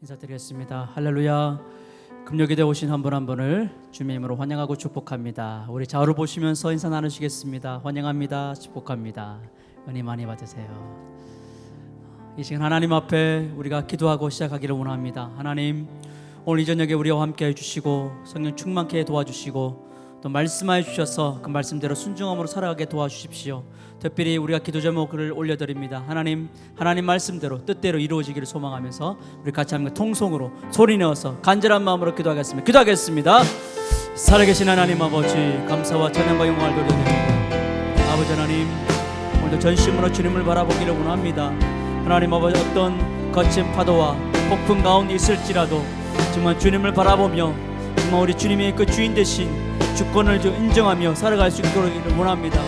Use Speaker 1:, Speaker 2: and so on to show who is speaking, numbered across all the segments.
Speaker 1: 인사드리겠습니다. 할렐루야. 금요기대 오신 한 분 한 분을 주님의 이름으로 환영하고 축복합니다. 우리 좌우를 보시면서 인사 나누시겠습니다. 환영합니다. 축복합니다. 은혜 많이 받으세요. 이 시간 하나님 앞에 우리가 기도하고 시작하기를 원합니다. 하나님, 오늘 이 저녁에 우리와 함께 해주시고 성령 충만케 도와주시고 또 말씀하여 주셔서 그 말씀대로 순종함으로 살아가게 도와주십시오. 특별히 우리가 기도 제목을 올려드립니다. 하나님 말씀대로 뜻대로 이루어지기를 소망하면서 우리 같이 함께 통성으로 소리 내어서 간절한 마음으로 기도하겠습니다. 살아계신 하나님 아버지, 감사와 찬양과 영광을 돌려드립니다. 아버지 하나님, 오늘도 전심으로 주님을 바라보기를 원합니다. 하나님 아버지, 어떤 거친 파도와 폭풍 가운데 있을지라도 정말 주님을 바라보며 정말 우리 주님의 그 주인 되신 주권을 인정하며 살아갈 수 있도록 원합니다.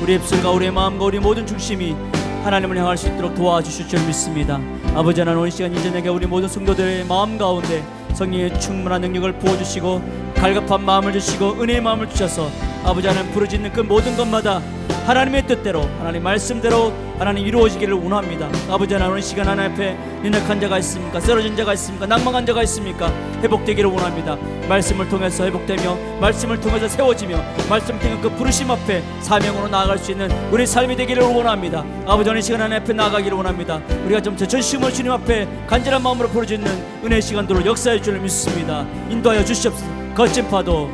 Speaker 1: 우리 입술과 우리의 마음과 우리 모든 중심이 하나님을 향할 수 있도록 도와주실 줄 믿습니다. 아버지 하나님, 오늘 시간 이 저녁에 우리 모든 성도들의 마음 가운데 성령의 충만한 능력을 부어주시고 갈급한 마음을 주시고 은혜의 마음을 주셔서 아버지 하나님 부르짖는 그 모든 것마다 하나님의 뜻대로 하나님 말씀대로 하나님 이루어지기를 원합니다. 아버지 하나님, 오늘 시간 하나님 앞에 연약한 자가 있습니까? 쓰러진 자가 있습니까? 낭망한 자가 있습니까? 회복되기를 원합니다. 말씀을 통해서 회복되며 말씀을 통해서 세워지며 말씀을 통해 그 부르심 앞에 사명으로 나아갈 수 있는 우리 삶이 되기를 원합니다. 아버지, 오늘 시간 하나님 앞에 나아가기를 원합니다. 우리가 좀 전심으로 주님 앞에 간절한 마음으로 부르짖는 은혜의 시간들로 역사해 줄 믿습니다. 인도하여 주시옵소서. 거친 파도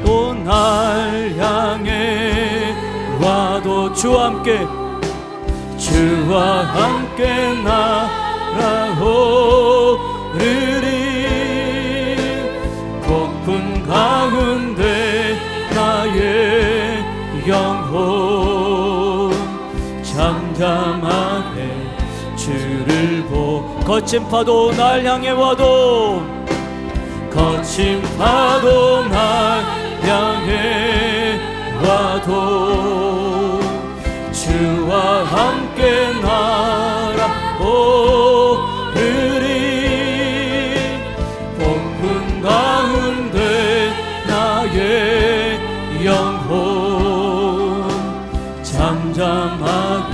Speaker 1: 또 날 향해 와도 주와 함께 날아오르리. 폭풍 가운데 나의 영혼 잠잠하게 주를 보. 거친 파도 날 향해 와도 거친 파도 날 향해 와도 주와 함께 날아오르리. 폭풍 가운데 나의 영혼 잠잠하게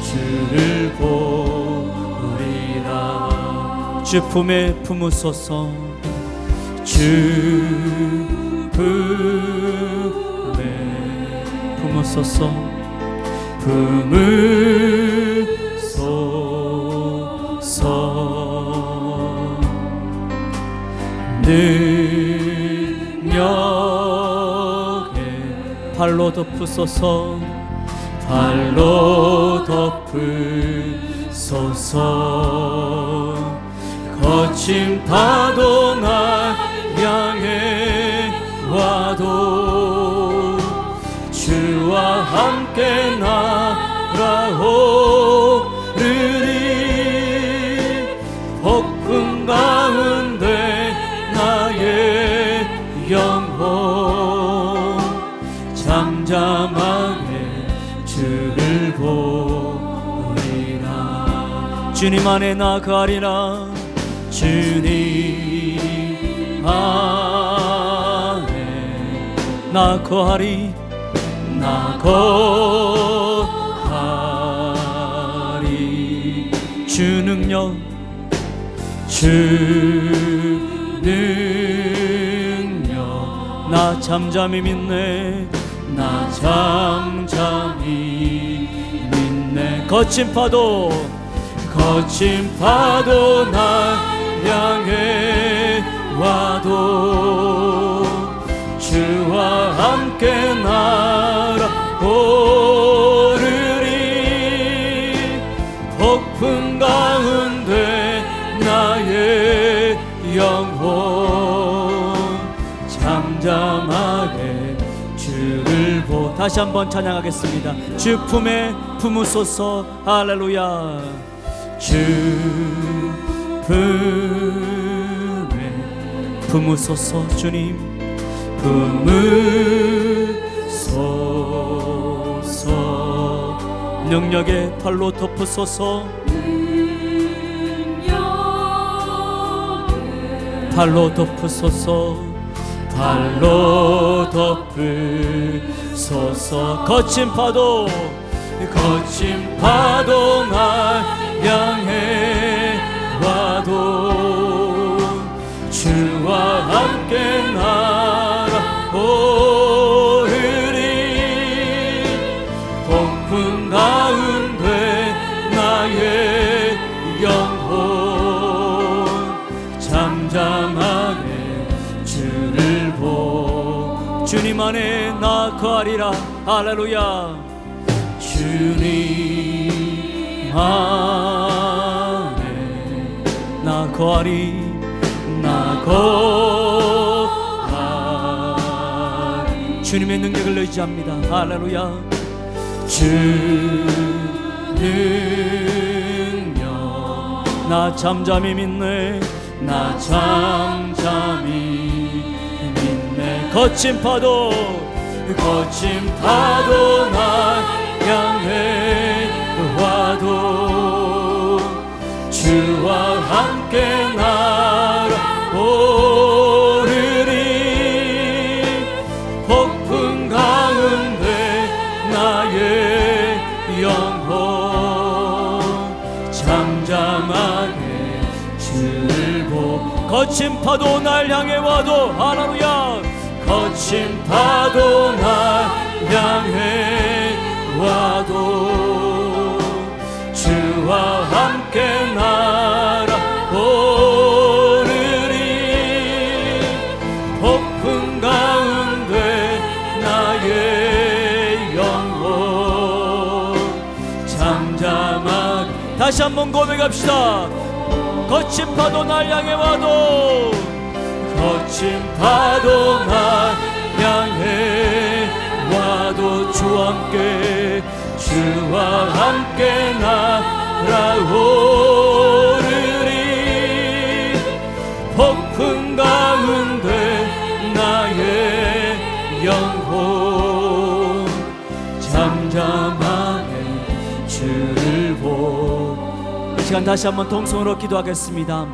Speaker 1: 주를 보리라. 주 품에 품으소서. 주 품에 품으소서. 품으소서. 능력에 발로 덮으소서. 발로 덮으소서. 거친 파도 날 향해 와도 주와 함께 날아오르리. 폭풍 가운데 나의 영혼 잠잠하게 주를 보리라. 주님 안에 나가리라. 주님 안에 나 거하리. 주 능력 나 잠잠히 믿네. 나 잠잠히 믿네. 거친 파도 날 향해 와도 주와 함께 날아오르리. 폭풍 가운데 나의 영혼 잠잠하게 주를 보. 다시 한번 찬양하겠습니다. 주 품에 품으소서. 할렐루야. 주 품에 품으소서. 주님 품으소서. 능력의 발로 덮으소서. 발로 덮으소서. 발로 덮으소서. 거친 파도 날 향해 와 안에 나 거하리라. 할렐루야. 주님 안에 나 거하리, 나 거하리. 주님의 능력을 의지합니다. 할렐루야. 주 능력 나 잠잠히 믿네, 나 잠잠히 믿네. 거친 파도 날 향해 와도 주와 함께 날아오르리. 폭풍 가운데 나의 영혼 잠잠하게 주를 보. 거친 파도 날 향해 와도, 할렐루야. 거친 파도 날 향해 와도 주와 함께 날아오르리. 폭풍 가운데 나의 영혼 잠잠하게. 다시 한번 고백합시다. 거친 파도 날 향해 와도, 거친 파도 날 향해 와도 주와 함께 날아오르리. 폭풍 가운데 나의 영혼 잠잠하게 주를 보. 이 시간 다시 한번 통성으로 기도하겠습니다.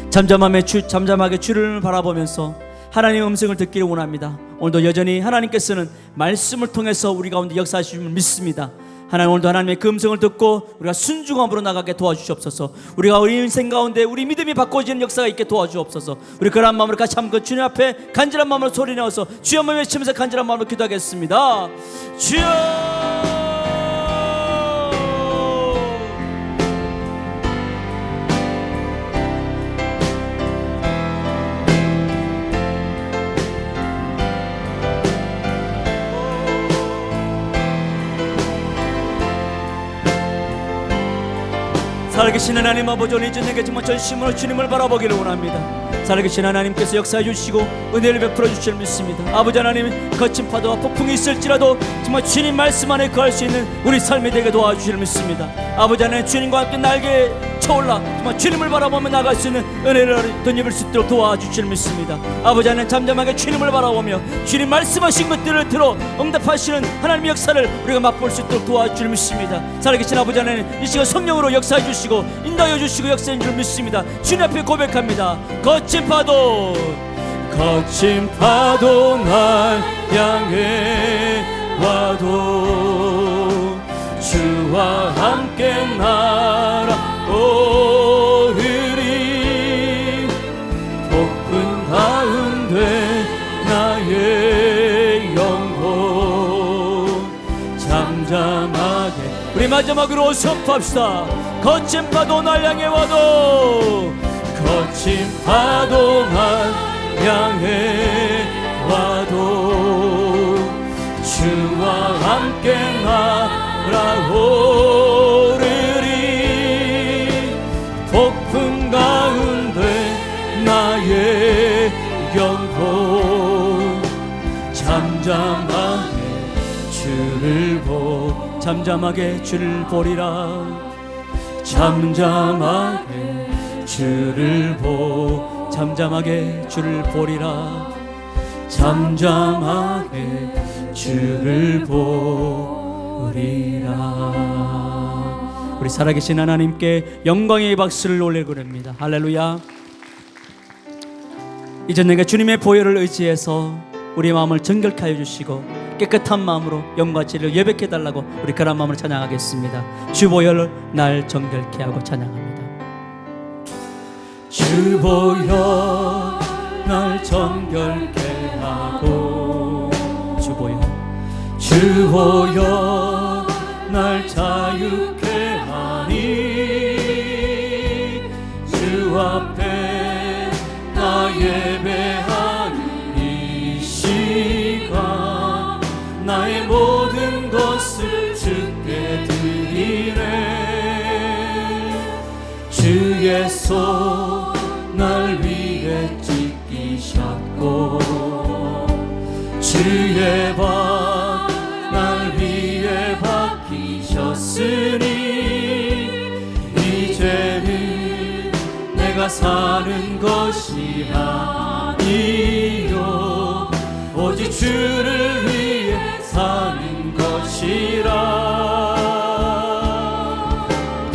Speaker 1: 잠잠하게 주를 바라보면서 하나님의 음성을 듣기를 원합니다. 오늘도 여전히 하나님께서는 말씀을 통해서 우리 가운데 역사하심을 믿습니다. 하나님, 오늘도 하나님의 그 음성을 듣고 우리가 순종함으로 나가게 도와주시옵소서. 우리가 우리 인생 가운데 우리 믿음이 바꿔지는 역사가 있게 도와주옵소서. 우리 그런 마음으로 같이 한번 주님 앞에 간절한 마음으로 소리내어서 주여 한번 외치면서 간절한 마음으로 기도하겠습니다. 주여. 살아계신 하나님 아버지, 오늘 이전에게 정말 전심으로 주님을 바라보기를 원합니다. 살아계신 하나님께서 역사해 주시고 은혜를 베풀어 주실 믿습니다. 아버지 하나님, 거친 파도와 폭풍이 있을지라도 정말 주님 말씀 안에 거할 수 있는 우리 삶이 되게 도와주실 믿습니다. 아버지 하나님, 주님과 함께 날개 쳐올라 정말 주님을 바라보며 나갈 수 있는 은혜를 덧입을 수 있도록 도와주실 믿습니다. 아버지 하나님, 잠잠하게 주님을 바라보며 주님 말씀하신 것들을 들어 응답하시는 하나님의 역사를 우리가 맛볼 수 있도록 도와주실 믿습니다. 살아계신 아버지 하나님, 이 시간 성령으로 역사해 주시고 인도하여 주시고 역사인 줄 믿습니다. 주님 앞에 고백합니다. 거친 파도 날 향해 와도 주와 함께 날아오르리. 폭풍 가운데 나의 영혼 잠잠하게. 우리 마지막으로 선포합시다. 거친 파도 날 향해 와도, 거친 파도 날 향해 와도 주와 함께 날아오르리. 폭풍 가운데 나의 영혼 잠잠하게 주를 보리라. 잠잠하게 주를 보리라. 잠잠하게 주를 보리라. 우리 살아계신 하나님께 영광의 박수를 올리고 합니다. 할렐루야. 이전 내가 주님의 보혈을 의지해서 우리 마음을 정결케 하여 주시고 깨끗한 마음으로 영과 진리를 예배케 해달라고 우리 그런 마음으로 찬양하겠습니다. 주 보혈을 날 정결케 하고 찬양합니다. 주 보혈 날 정결케 하고, 주 보혈 날 자유케 하니. 주 앞에 나 예배하는 이 시간 모든 것을 주께 드리네. 주의 손 날 위에 찢기셨고 주의 발 날 위에 박히셨으니 이제는 내가 사는 것이 아니요 오직 주를 위해 사는 것이라.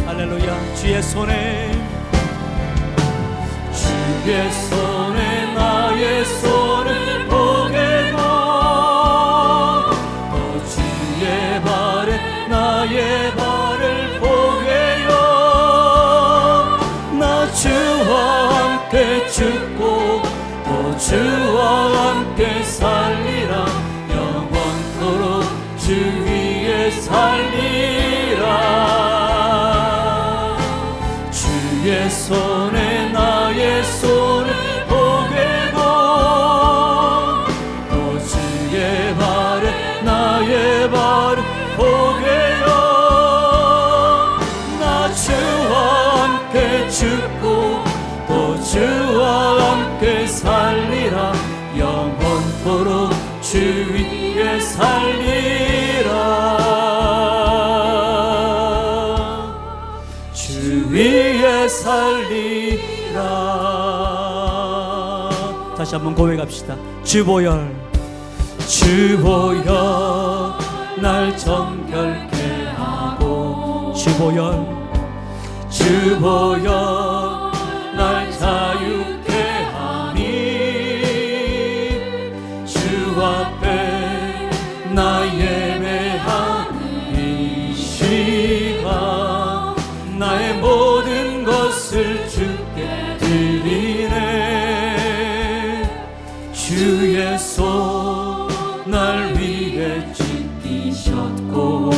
Speaker 1: 할렐루야. 주의 손에 나의 손을 포개고 또 주의 발에 나의 발을 포개요. 나 주와 함께 죽고 또 주와 함께 살리라. 영원토록 주 위에 살리라. 주의 손에 나의 손을 포개고 또 주의 발에 나의 발을 포개요. 나 주와 함께 죽고 또 주와 함께 살리라. 영원토록 주 위에 살리라. 주 위에 살리라. 다시 한번 고백합시다. 주보혈 날 정결케 하고 주보혈 날 자유케 하니 주 앞에 나 예매하는 이 시간 나의 모든 것을 주께 드리네. 주의 손 날 위에 찢기셨고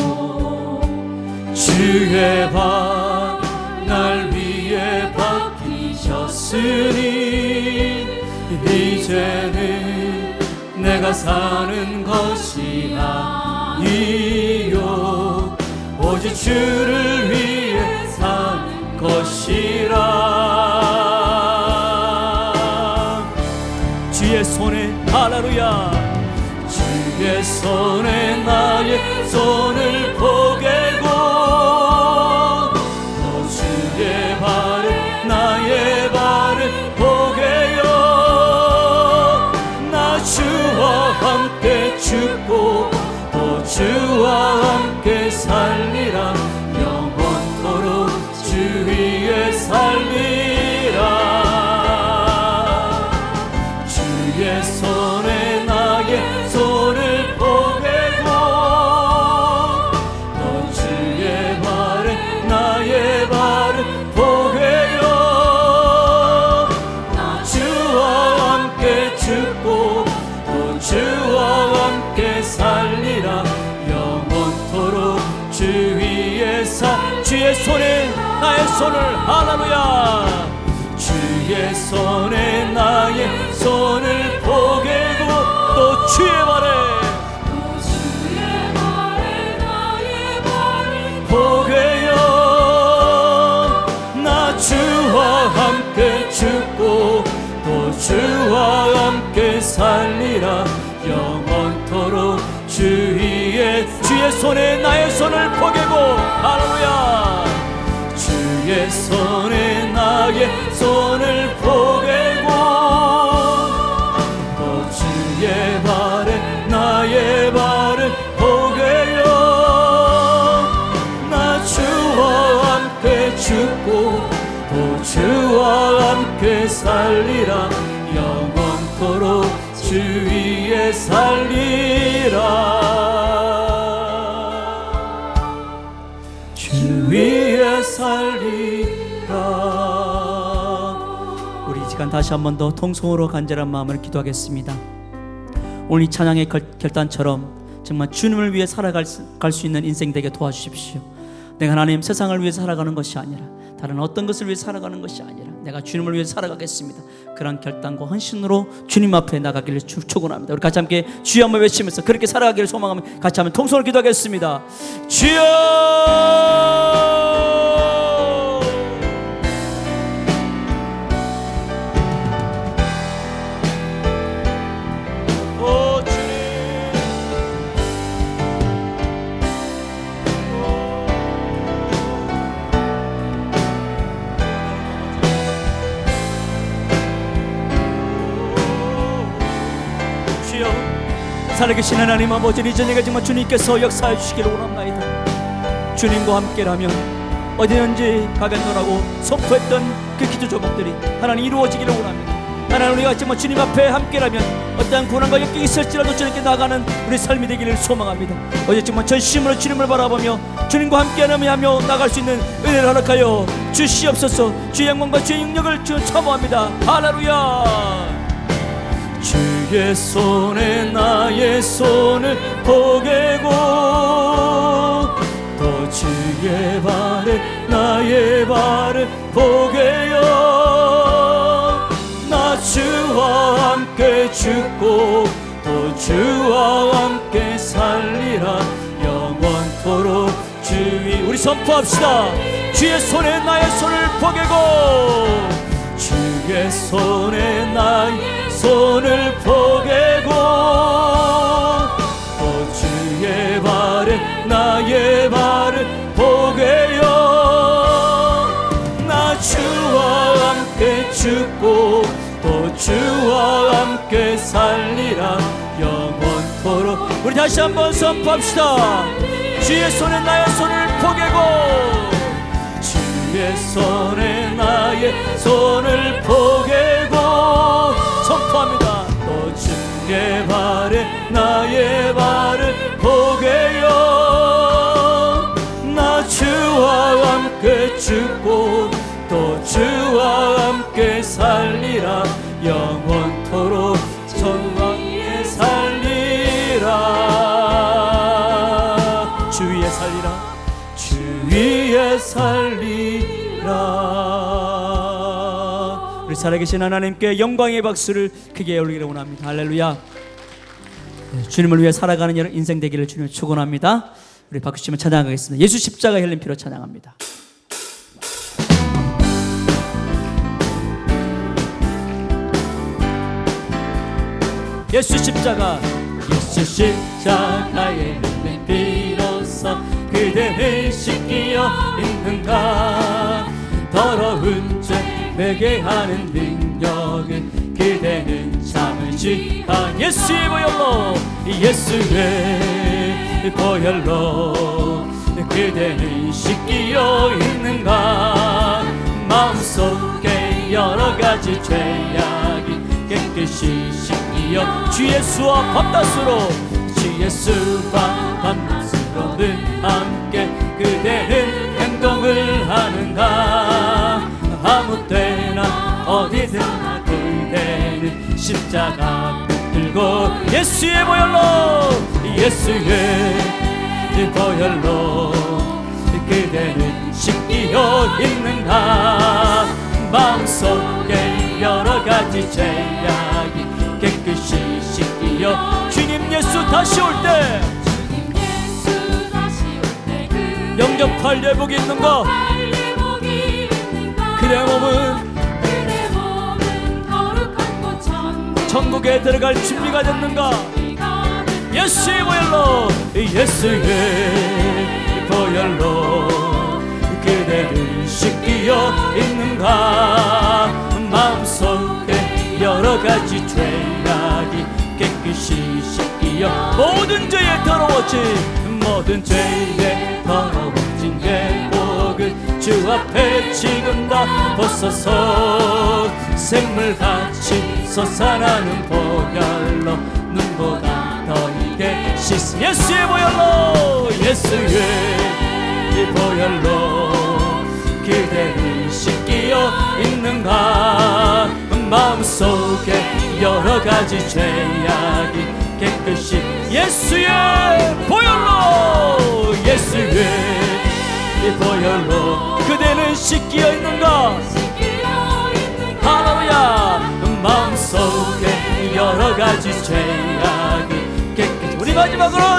Speaker 1: 주의 발 날 위에 박히셨으니 이제는 내가 사는 것이 아니요 오직 주를 위해 사는 것이라. 주의 손에 할렐루야. 주의 손에 나의 손을 포개고 또 주의 발에 나의 발을 포개요. 나 주와 함께 죽고 또 주와 함께 살리라. 영원토록 주 위에 살리라. 주의 손에 나의 손을 포개고 또 주의 발에 나의 발을 포개요. 나 주와 함께 죽고 또 주와 함께 살리라. 영원토록 주 위에 주의 손에 나의 손을 할렐루야. 주의 손에 나의 손을 포개고 또 주의 발에 나의 발을 포개요. 나 주와 함께 죽고 또 주와 함께 살리라. 영원토록 주 위에 주의 손에 나의 손을 포개고 할렐루야. 주의 손에 나의 손을 포개고 또 주의 발에 나의 발을 포개요. 나 주와 함께 죽고 또 주와 함께 살리라. 영원토록 주 위에 살리라. 주 위에 살리라. 우리 이 시간 다시 한 번 더 통성으로 간절한 마음을 기도하겠습니다. 오늘 이 찬양의 결단처럼 정말 주님을 위해 살아갈 수 있는 인생 되게 도와주십시오. 내가 하나님 세상을 위해 살아가는 것이 아니라 다른 어떤 것을 위해 살아가는 것이 아니라 내가 주님을 위해 살아가겠습니다. 그런 결단과 헌신으로 주님 앞에 나가기를 축원합니다. 우리 같이 함께 주여 한번 외치면서 그렇게 살아가기를 소망하며 같이 한번 통성을 기도하겠습니다. 주여! 살아계신 하나님 아버지, 이 저녁에 정말 주님께서 역사해 주시기를 원합니다. 주님과 함께라면 어디든지 가겠노라고 선포했던 그 기도 제목들이 하나님 이루어지기를 원합니다. 하나님, 우리가 정말 주님 앞에 함께라면 어떠한 고난과 역경이 있을지라도 주님께 나가는 우리 삶이 되기를 소망합니다. 어제 정말 전심으로 주님을 바라보며 주님과 함께하며 나갈 수 있는 은혜를 허락하여 주시옵소서. 주의 영광과 주의 능력을 주 사모합니다. 할렐루야. 주의 손에 나의 손을 포개고 또 주의 발에 나의 발을 포개어 나 주와 함께 죽고 또 주와 함께 살리라 영원토록 주의. 우리 선포합시다. 주의 손에 나의 손을 포개고 주의 손에 나의 손을 포개고 또 주의 발에 나의 발을 포개어 나 주와 함께 죽고 또 주와 함께 살리라 영원토록. 우리 다시 한번 선포합시다. 주의 손에 나의 손을 포개고 주의 손에 나의 손을 포개고 선포합니다. 또 주의 발에 나의 발을 포개어 나 주와 함께 죽고 또 주와 함께 살리라 영원토록 주와 함께 살리라 주위에 살리라 주위에 살리라. 우리 살아계신 하나님께 영광의 박수를 크게 올리기를 원합니다. 할렐루야. 주님을 위해 살아가는 여러분 인생 되기를 주님을 축원합니다. 우리 박수치면 찬양하겠습니다. 예수 십자가 흘린 피로 찬양합니다. 예수 십자가 예수 십자가에 흘린 피로써 그대를 씻기어 있는가. 더러운 죄 내게 하는 능력은 그대는 참으시다. 예수의 보혈로 예수의 보혈로 그대는 씻기어 있는가. 마음속에 여러가지 죄악이 깨끗이 씻기어 주 예수와 밤낮으로 주 예수와 밤낮으로는 함께 그대는 행동을 하는가. 아무 때나 어디서나 그대는 십자가 들고 예수의 보혈로 예수의 보혈로 그대는 씻기어 있는가. 마음속에 여러가지 죄악이 깨끗이 씻기어 주님 예수 다시 올 때 영접할 예복이 있는가. 그대 몸은 거룩한 곳 천국에 들어갈 준비가 됐는가. 예수의 보혈로 예수의 보혈로 그대를 씻기어 있는가. 마음속에 여러가지 죄악이 깨끗이 씻기어 모든 죄에 더러워진 모든 죄에 더러워진 예복을 주 앞에 지금 다 벗어서 샘물같이 솟아나는 보혈로 눈보다 더 이게 씻은 예수의 보혈로 예수의 보혈로 그대를 씻기어 있는가. 마음속에 여러가지 죄악이 깨끗이 예수의 보혈로 예수의 보혈로 그대는 씻기어 있는가.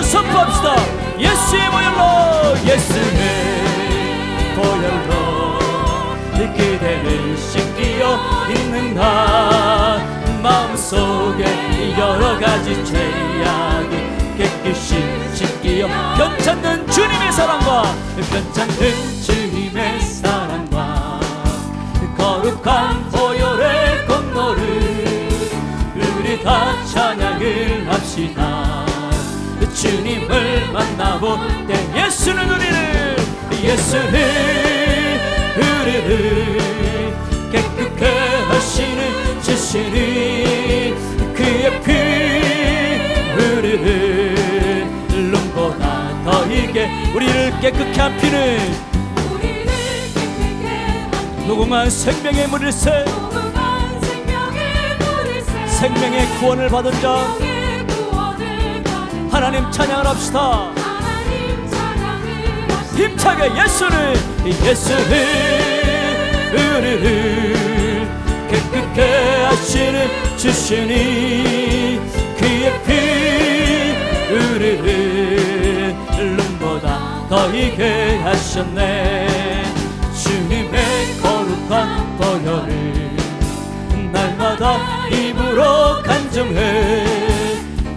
Speaker 1: 선포합시다. 예수의 보혈로, 예수의 보혈로 그대를 씻기어 있는가. 마음속에 여러가지 죄악이 깨끗이 씻기어 변찮는 주님의 사랑과, 변찮는 주님의 사랑과 거룩한 보혈의 공로를 우리 다 찬양을 합시다. 주님을 만나볼 때 예수는 우리를 깨끗게 하시는 주시니 그의 피 우리를 눈보다 더 이게 우리를 깨끗게 한 피는 녹음한 생명의 물일새, 생명의 구원을 받은 자 하나님 찬양을 합시다. 힘차게 예수를 우리를 깨끗게 하시는 주시니 그의 피 우리를 눈보다 더 이게 하셨네. 주님의 거룩한 보혈을 날마다 입으로 간증해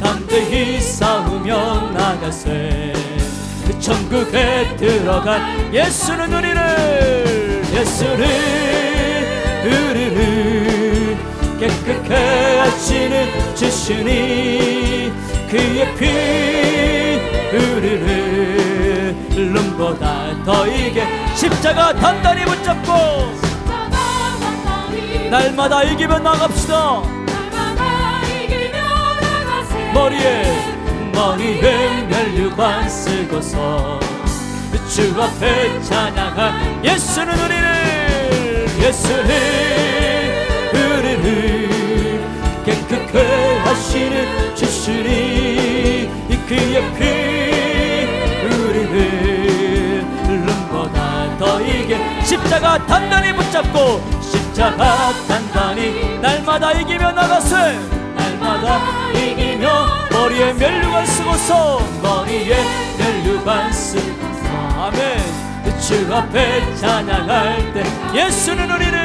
Speaker 1: 담대히 싸우며 나가세. 천국에 들어갈 예수는 우리를 깨끗게 하시는 주시니 그의 피 우리를 눈보다 더 이게 십자가 단단히 붙잡고 날마다 이기며 나갑시다. 머리에 면류관 쓰고서 주 앞에 찬양할 예수는 우리를 깨끗게 하시는 주시니 그의 피 우리를 눈보다 더 이게 십자가 단단히 붙잡고 십자가 단단히 날마다 이기며 나가세. 날마다 이기며 머리에 면류관 쓰고서 아멘. 주 앞에 찬양할 때 예수는 우리를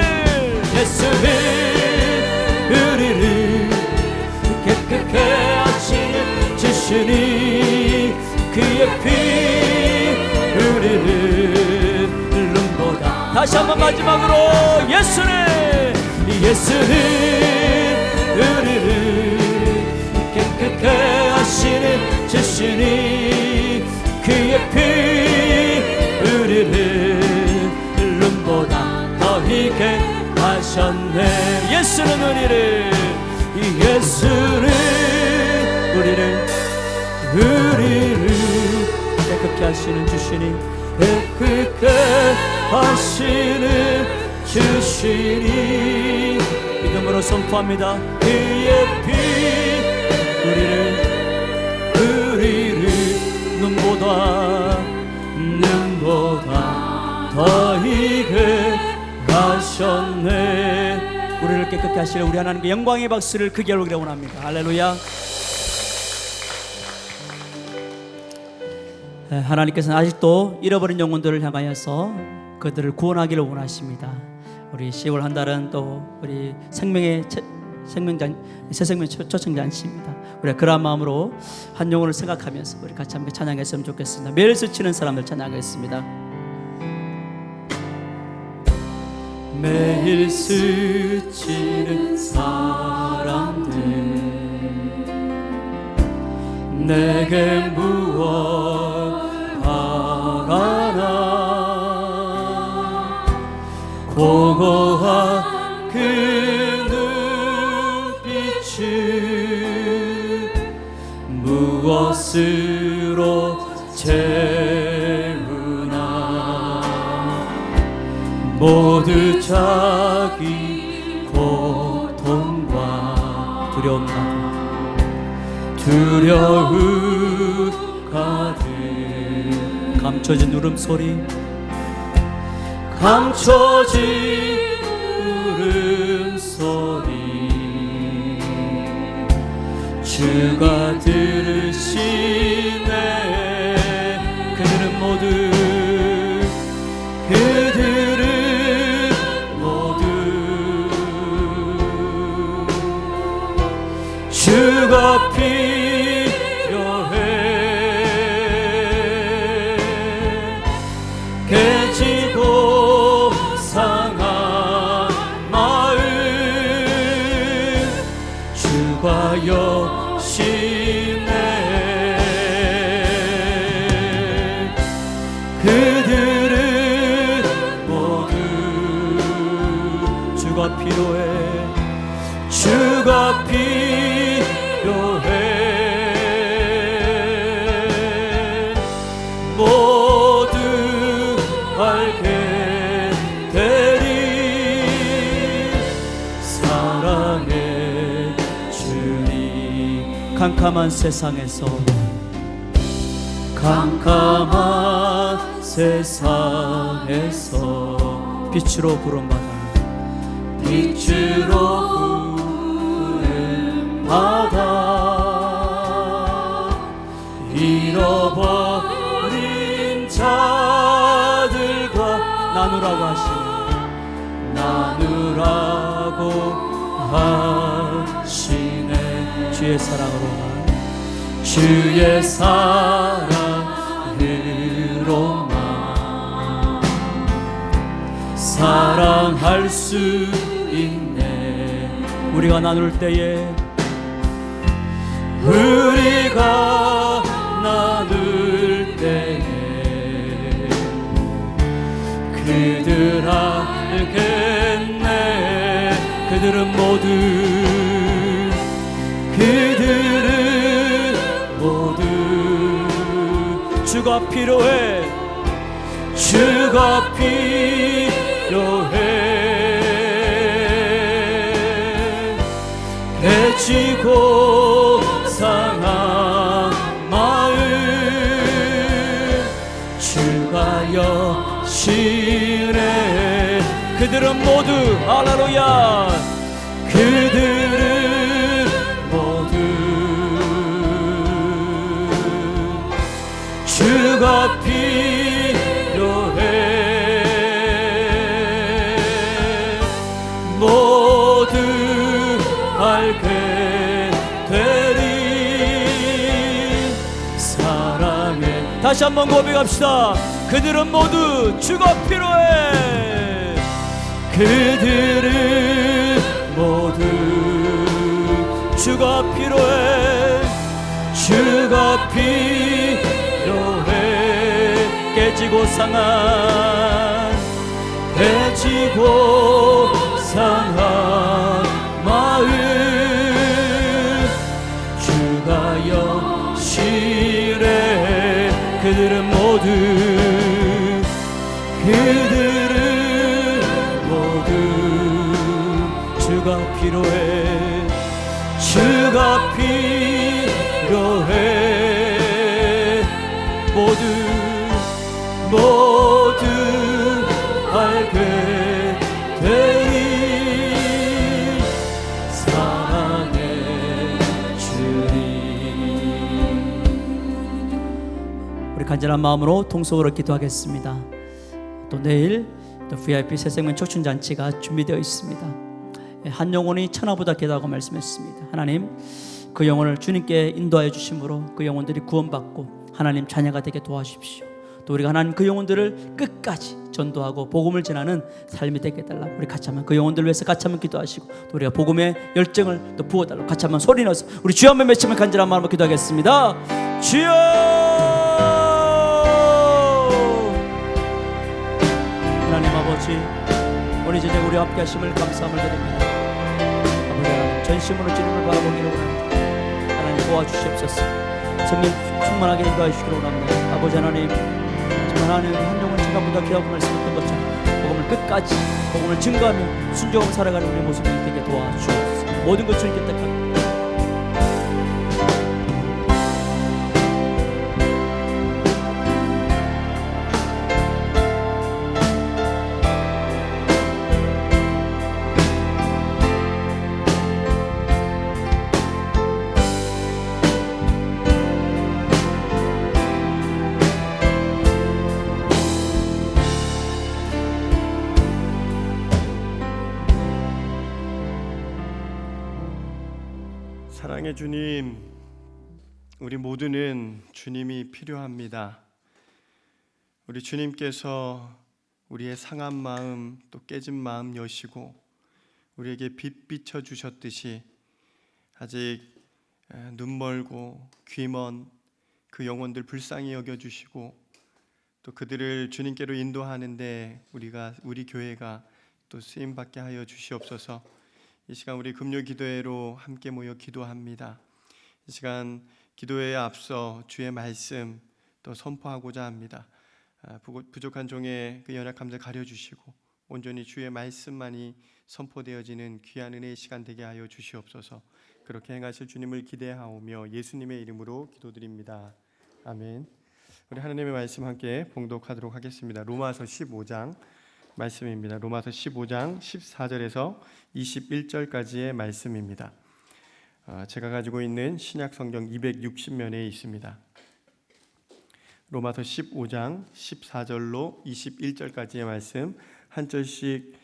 Speaker 1: 깨끗게 하시는 주시니 그의 피 우리를 눈보다. 다시 한번 마지막으로 예수는 우리를 깨끗게 하시는 주시니 그의 피 우리를 눈보다 더 희게 하셨네. 예수는 우리를 깨끗게 하시는 주시니 깨끗게 하시는 주시니 믿음으로 선포합니다. 그의 피 우리를 눈보다 더 이게 하셨네. 우리를 깨끗게 하시려 우리 하나님께 영광의 박수를 크게 올리기를 원합니다. 할렐루야. 하나님께서는 아직도 잃어버린 영혼들을 향하여서 그들을 구원하기를 원하십니다. 우리 10월 한 달은 또 우리 생명의 새 생명 초청잔치입니다. 우리가 그러한 마음으로 한 영혼을 생각하면서 우리 같이 함께 찬양했으면 좋겠습니다. 매일 스치는 사람들 찬양하겠습니다. 매일 스치는 사람들 내게 무엇 바라나. 고고한 그 눈빛을 무엇으로 채우나. 모두 자기 고통과 두려움 가득 감춰진 울음소리 주가 들으시네. 여시네. 그들은 모두 주가 필요해. 주가 필요해. 모두 알게 되리. 사랑의 주님. 캄캄한 세상에서, 캄캄한 세상에서 빛으로 부름받아, 빛으로 부름받아 잃어버린 자들과 나누라고 하시네. 나누라고 하시네. 주의 사랑으로만, 주의 사랑으로만 사랑할 수 있네. 우리가 나눌 때에, 우리가 나눌 때에 그들 알겠네. 그들은 모두, 그들은 모두 주가 필요해. 주가 필요해. 해지고 상한 마음 주가 여시네. 그들은 모두, 할렐루야, 그들은 모두 주가 필요해. 모두 알게 되리. 사랑해. 다시 한번 고백합시다. 그들은 모두 주가 필요해. 그들은 모두 주가 필요해. 주가 필요해. 깨지고 상한, 깨지고 상한 마음 주가 여시네. 그들은 모두, 그들은 모두 주가 필요해. 주가 필요해. 모두 모두 알게 되리. 사랑의 주님. 우리 간절한 마음으로 통속으로 기도하겠습니다. 또 내일 또 VIP 새생명 촉춘잔치가 준비되어 있습니다. 한 영혼이 천하보다 귀하다고 말씀했습니다. 하나님, 그 영혼을 주님께 인도하여 주심으로 그 영혼들이 구원받고 하나님 자녀가 되게 도와주십시오. 또 우리가 하나님 그 영혼들을 끝까지 전도하고 복음을 전하는 삶이 되게 해달라. 우리 같이 한번 그 영혼들을 위해서 같이 한번 기도하시고, 또 우리가 복음의 열정을 또 부어달라고 같이 한번 소리 내서 우리 주여 한번 외치면 간절한 마음으로 기도하겠습니다. 주여! 하나님 아버지, 오늘 저녁 우리 함께 하심을 감사함을 드립니다. 아버지 하나님, 전심으로 주님을 바라보기를 원합니다. 하나님 도와주시옵소서. 성령 충만하게 인도하시기를 원합니다. 아버지 하나님, 정말 하나님 한 영혼 천하보다 귀하고 말씀했던 것처럼 복음을 끝까지 복음을 증거하며 순종하며 살아가는 우리 모습이 되게 도와주옵소서. 모든 것을 주님께 택합니다.
Speaker 2: 사랑의 주님, 우리 모두는 주님이 필요합니다. 우리 주님께서 우리의 상한 마음 또 깨진 마음 여시고 우리에게 빛 비춰 주셨듯이 아직 눈 멀고 귀 먼 그 영혼들 불쌍히 여겨주시고 또 그들을 주님께로 인도하는데 우리 교회가 또 쓰임받게 하여 주시옵소서. 이 시간 우리 금요 기도회로 함께 모여 기도합니다. 이 시간 기도회에 앞서 주의 말씀 또 선포하고자 합니다. 부족한 종의 그 연약함들 가려주시고 온전히 주의 말씀만이 선포되어지는 귀한 은혜의 시간 되게 하여 주시옵소서. 그렇게 행하실 주님을 기대하오며 예수님의 이름으로 기도드립니다. 아멘. 우리 하나님의 말씀 함께 봉독하도록 하겠습니다. 로마서 15장 말씀입니다. 로마서 15장 14절에서 21절까지의 말씀입니다. 제가 가지고 있는 신약 성경 260면에 있습니다. 로마서 15장 14절로 21절까지의 말씀 한 절씩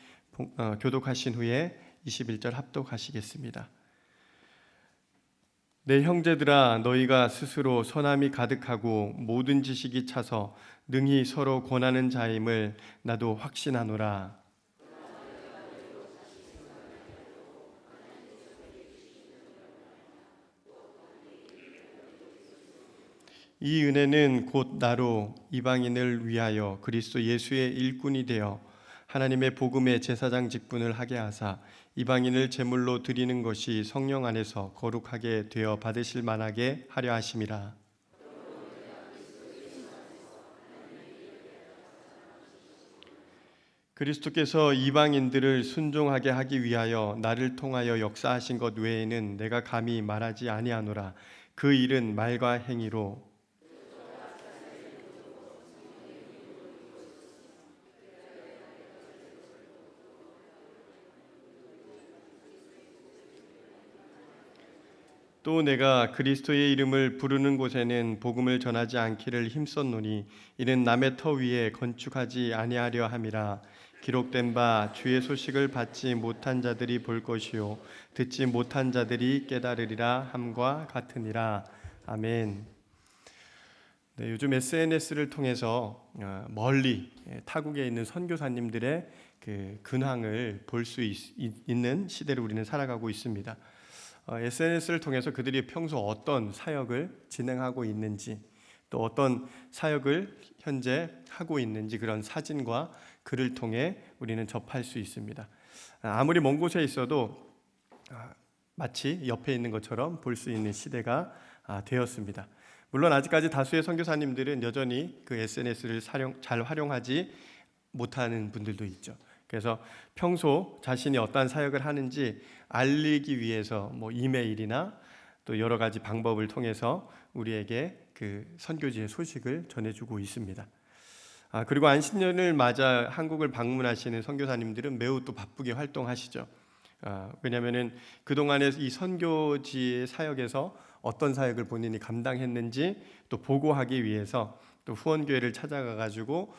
Speaker 2: 교독하신 후에 21절 합독하시겠습니다. 내 형제들아, 너희가 스스로 선함이 가득하고 모든 지식이 차서 능히 서로 권하는 자임을 나도 확신하노라. 이 은혜는 곧 나로 이방인을 위하여 그리스도 예수의 일꾼이 되어 하나님의 복음의 제사장 직분을 하게 하사 이방인을 제물로 드리는 것이 성령 안에서 거룩하게 되어 받으실 만하게 하려 하심이라. 그리스도께서 이방인들을 순종하게 하기 위하여 나를 통하여 역사하신 것 외에는 내가 감히 말하지 아니하노라. 그 일은 말과 행위로 또 내가 그리스도의 이름을 부르는 곳에는 복음을 전하지 않기를 힘썼노니 이는 남의 터 위에 건축하지 아니하려 함이라. 기록된 바 주의 소식을 받지 못한 자들이 볼 것이요 듣지 못한 자들이 깨달으리라 함과 같으니라. 아멘. 네, 요즘 SNS를 통해서 멀리 타국에 있는 선교사님들의 그 근황을 볼 수 있는 시대를 우리는 살아가고 있습니다. SNS를 통해서 그들이 평소 어떤 사역을 진행하고 있는지 또 어떤 사역을 현재 하고 있는지 그런 사진과 글을 통해 우리는 접할 수 있습니다. 아무리 먼 곳에 있어도 마치 옆에 있는 것처럼 볼 수 있는 시대가 되었습니다. 물론 아직까지 다수의 선교사님들은 여전히 그 SNS를 잘 활용하지 못하는 분들도 있죠. 그래서 평소 자신이 어떠한 사역을 하는지 알리기 위해서 이메일이나 또 여러 가지 방법을 통해서 우리에게 그 선교지의 소식을 전해주고 있습니다. 그리고 안식년을 맞아 한국을 방문하시는 선교사님들은 매우 또 바쁘게 활동하시죠. 왜냐하면은 그동안의 이 선교지의 사역에서 어떤 사역을 본인이 감당했는지 또 보고하기 위해서 또 후원교회를 찾아가 가지고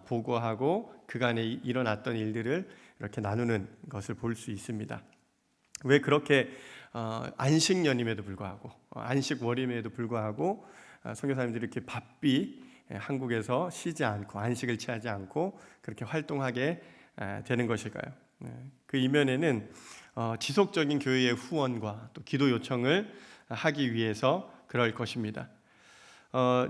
Speaker 2: 보고하고 그간에 일어났던 일들을 이렇게 나누는 것을 볼 수 있습니다. 왜 그렇게 안식년임에도 불구하고 안식월임에도 불구하고 선교사님들이 이렇게 바삐 한국에서 쉬지 않고 안식을 취하지 않고 그렇게 활동하게 되는 것일까요? 그 이면에는 지속적인 교회의 후원과 또 기도 요청을 하기 위해서 그럴 것입니다.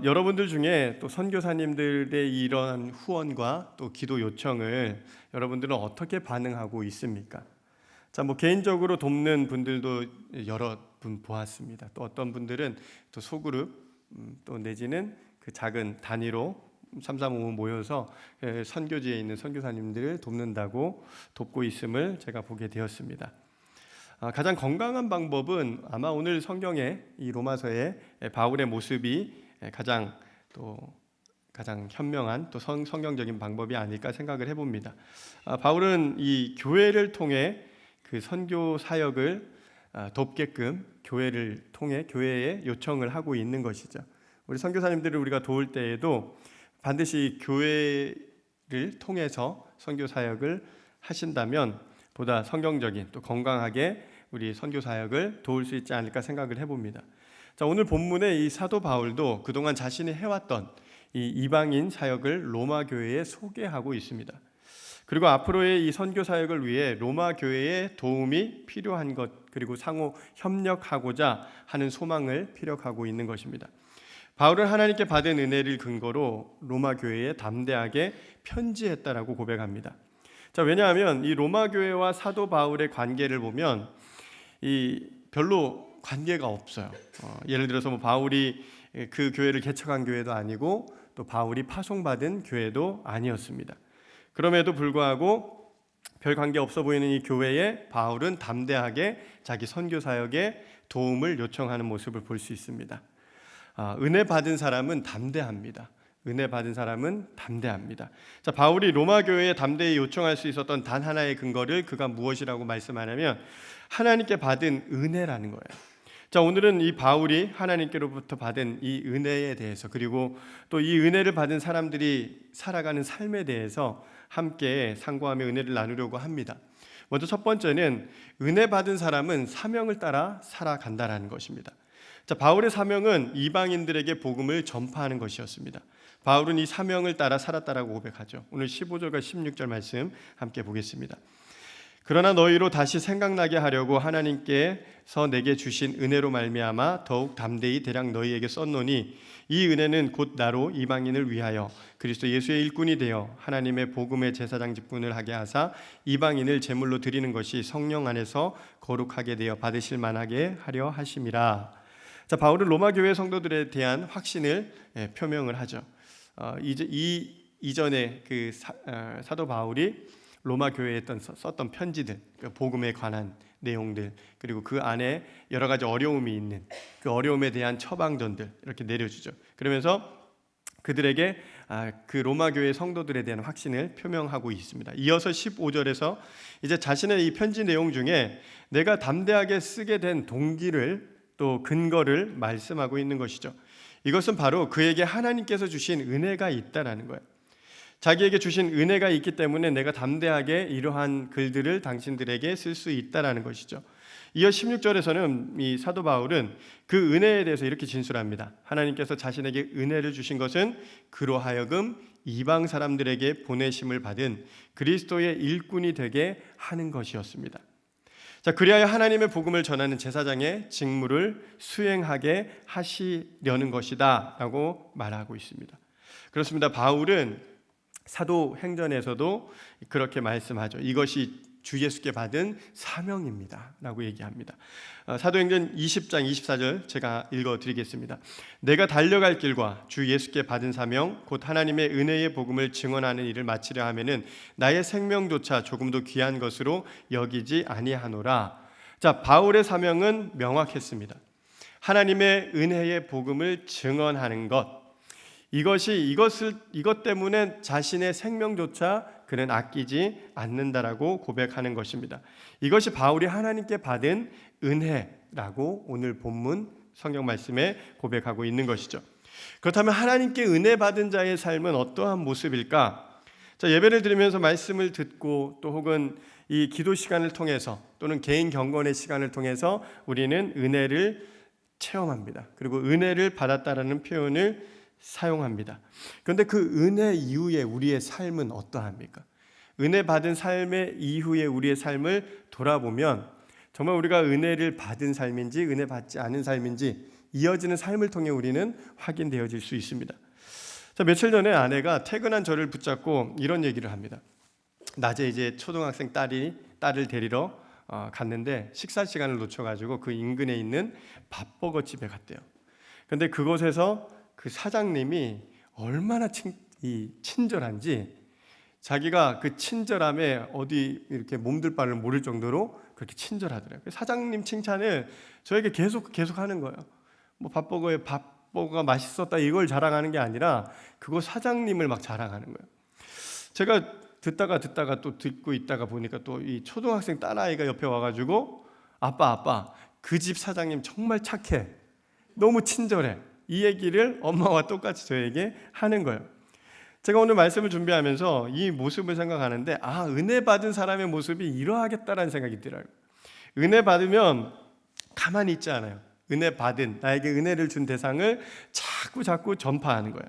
Speaker 2: 여러분들 중에 또 선교사님들의 이런 후원과 또 기도 요청을 여러분들은 어떻게 반응하고 있습니까? 자, 개인적으로 돕는 분들도 여러 분 보았습니다. 또 어떤 분들은 또 소그룹 또 내지는 그 작은 단위로 335 모여서 선교지에 있는 선교사님들을 돕는다고 돕고 있음을 제가 보게 되었습니다. 가장 건강한 방법은 아마 오늘 성경의 이 로마서의 바울의 모습이 가장 현명한 또 성경적인 방법이 아닐까 생각을 해봅니다. 바울은 이 교회를 통해 그 선교 사역을 돕게끔 교회를 통해 교회에 요청을 하고 있는 것이죠. 우리 선교사님들을 우리가 도울 때에도 반드시 교회를 통해서 선교 사역을 하신다면 보다 성경적인 또 건강하게 우리 선교 사역을 도울 수 있지 않을까 생각을 해봅니다. 자, 오늘 본문에 이 사도 바울도 그동안 자신이 해왔던 이 이방인 사역을 로마 교회에 소개하고 있습니다. 그리고 앞으로의 이 선교 사역을 위해 로마 교회의 도움이 필요한 것, 그리고 상호 협력하고자 하는 소망을 피력하고 있는 것입니다. 바울은 하나님께 받은 은혜를 근거로 로마 교회에 담대하게 편지했다라고 고백합니다. 자, 왜냐하면 이 로마 교회와 사도 바울의 관계를 보면 이 별로 관계가 없어요. 예를 들어서 뭐 바울이 그 교회를 개척한 교회도 아니고 또 바울이 파송받은 교회도 아니었습니다. 그럼에도 불구하고 별 관계 없어 보이는 이 교회에 바울은 담대하게 자기 선교 사역에 도움을 요청하는 모습을 볼 수 있습니다. 은혜 받은 사람은 담대합니다. 은혜 받은 사람은 담대합니다. 자, 바울이 로마 교회에 담대히 요청할 수 있었던 단 하나의 근거를 그가 무엇이라고 말씀하냐면 하나님께 받은 은혜라는 거예요. 자, 오늘은 이 바울이 하나님께로부터 받은 이 은혜에 대해서, 그리고 또 이 은혜를 받은 사람들이 살아가는 삶에 대해서 함께 상고하며 은혜를 나누려고 합니다. 먼저 첫 번째는 은혜 받은 사람은 사명을 따라 살아간다라는 것입니다. 자, 바울의 사명은 이방인들에게 복음을 전파하는 것이었습니다. 바울은 이 사명을 따라 살았다라고 고백하죠. 오늘 15절과 16절 말씀 함께 보겠습니다. 그러나 너희로 다시 생각나게 하려고 하나님께서 내게 주신 은혜로 말미암아 더욱 담대히 대략 너희에게 썼노니 이 은혜는 곧 나로 이방인을 위하여 그리스도 예수의 일꾼이 되어 하나님의 복음의 제사장 직분을 하게 하사 이방인을 제물로 드리는 것이 성령 안에서 거룩하게 되어 받으실 만하게 하려 하심이라. 자, 바울은 로마 교회 성도들에 대한 확신을 표명을 하죠. 이전에 그 사도 바울이 로마 교회에 썼던 편지들, 그 복음에 관한 내용들, 그리고 그 안에 여러 가지 어려움이 있는 그 어려움에 대한 처방전들 이렇게 내려주죠. 그러면서 그들에게 그 로마 교회 성도들에 대한 확신을 표명하고 있습니다. 이어서 15절에서 이제 자신의 이 편지 내용 중에 내가 담대하게 쓰게 된 동기를 또 근거를 말씀하고 있는 것이죠. 이것은 바로 그에게 하나님께서 주신 은혜가 있다라는 거예요. 자기에게 주신 은혜가 있기 때문에 내가 담대하게 이러한 글들을 당신들에게 쓸 수 있다라는 것이죠. 이어 16절에서는 이 사도 바울은 그 은혜에 대해서 이렇게 진술합니다. 하나님께서 자신에게 은혜를 주신 것은 그로 하여금 이방 사람들에게 보내심을 받은 그리스도의 일꾼이 되게 하는 것이었습니다. 자, 그리하여 하나님의 복음을 전하는 제사장의 직무를 수행하게 하시려는 것이다라고 말하고 있습니다. 그렇습니다. 바울은 사도행전에서도 그렇게 말씀하죠. 이것이 주 예수께 받은 사명입니다 라고 얘기합니다. 사도행전 20장 24절 제가 읽어드리겠습니다. 내가 달려갈 길과 주 예수께 받은 사명 곧 하나님의 은혜의 복음을 증언하는 일을 마치려 하면은 나의 생명조차 조금도 귀한 것으로 여기지 아니하노라. 자, 바울의 사명은 명확했습니다. 하나님의 은혜의 복음을 증언하는 것, 이것 때문에 자신의 생명조차 그는 아끼지 않는다라고 고백하는 것입니다. 이것이 바울이 하나님께 받은 은혜라고 오늘 본문 성경 말씀에 고백하고 있는 것이죠. 그렇다면 하나님께 은혜 받은 자의 삶은 어떠한 모습일까? 자, 예배를 드리면서 말씀을 듣고 또 혹은 이 기도 시간을 통해서 또는 개인 경건의 시간을 통해서 우리는 은혜를 체험합니다. 그리고 은혜를 받았다라는 표현을 사용합니다. 그런데 그 은혜 이후에 우리의 삶은 어떠합니까? 은혜 받은 삶의 이후에 우리의 삶을 돌아보면 정말 우리가 은혜를 받은 삶인지 은혜 받지 않은 삶인지 이어지는 삶을 통해 우리는 확인되어질 수 있습니다. 자, 며칠 전에 아내가 퇴근한 저를 붙잡고 이런 얘기를 합니다. 낮에 이제 초등학생 딸을 데리러 갔는데 식사 시간을 놓쳐가지고 그 인근에 있는 밥버거 집에 갔대요. 그런데 그곳에서 그 사장님이 얼마나 친절한지 자기가 그 친절함에 어디 이렇게 몸둘 바를 모를 정도로 그렇게 친절하더라고요. 사장님 칭찬을 저에게 계속 하는 거예요. 뭐 밥버거가 맛있었다 이걸 자랑하는 게 아니라 그거 사장님을 막 자랑하는 거예요. 제가 듣다가 또 듣고 있다가 보니까 또 이 초등학생 딸아이가 옆에 와가지고 아빠 그 집 사장님 정말 착해, 너무 친절해, 이 얘기를 엄마와 똑같이 저에게 하는 거예요. 제가 오늘 말씀을 준비하면서 이 모습을 생각하는데 은혜 받은 사람의 모습이 이러하겠다라는 생각이 들어요. 은혜 받으면 가만히 있지 않아요. 은혜 받은 나에게 은혜를 준 대상을 자꾸 전파하는 거예요.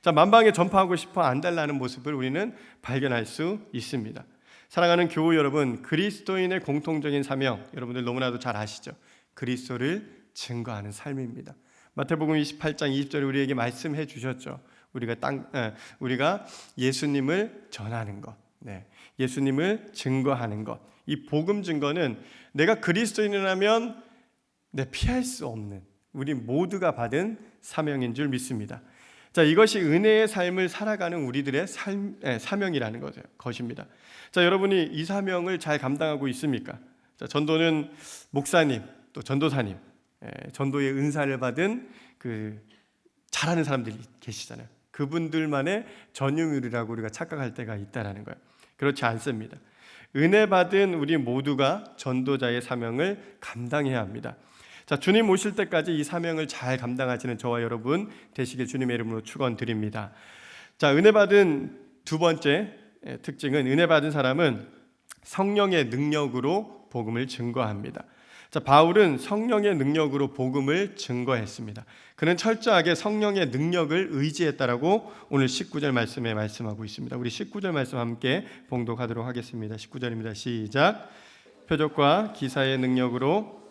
Speaker 2: 자, 만방에 전파하고 싶어 안달나는 모습을 우리는 발견할 수 있습니다. 사랑하는 교우 여러분, 그리스도인의 공통적인 사명, 여러분들 너무나도 잘 아시죠? 그리스도를 증거하는 삶입니다. 마태복음 28장 20절에 우리에게 말씀해 주셨죠. 우리가 예수님을 전하는 것, 예수님을 증거하는 것. 이 복음 증거는 내가 그리스도인이라면 피할 수 없는 우리 모두가 받은 사명인 줄 믿습니다. 자, 이것이 은혜의 삶을 살아가는 우리들의 사명이라는 것입니다. 자, 여러분이 이 사명을 잘 감당하고 있습니까? 자, 전도는 목사님, 또 전도사님, 전도의 은사를 받은 잘하는 사람들이 계시잖아요. 그분들만의 전유물이라고 우리가 착각할 때가 있다라는 거예요. 그렇지 않습니다. 은혜 받은 우리 모두가 전도자의 사명을 감당해야 합니다. 자, 주님 오실 때까지 이 사명을 잘 감당하시는 저와 여러분 되시길 주님의 이름으로 축원드립니다. 자, 은혜 받은 두 번째 특징은, 은혜 받은 사람은 성령의 능력으로 복음을 증거합니다. 자, 바울은 성령의 능력으로 복음을 증거했습니다. 그는 철저하게 성령의 능력을 의지했다라고 오늘 19절 말씀에 말씀하고 있습니다. 우리 19절 말씀 함께 봉독하도록 하겠습니다. 19절입니다. 시작. 표적과 기사의 능력으로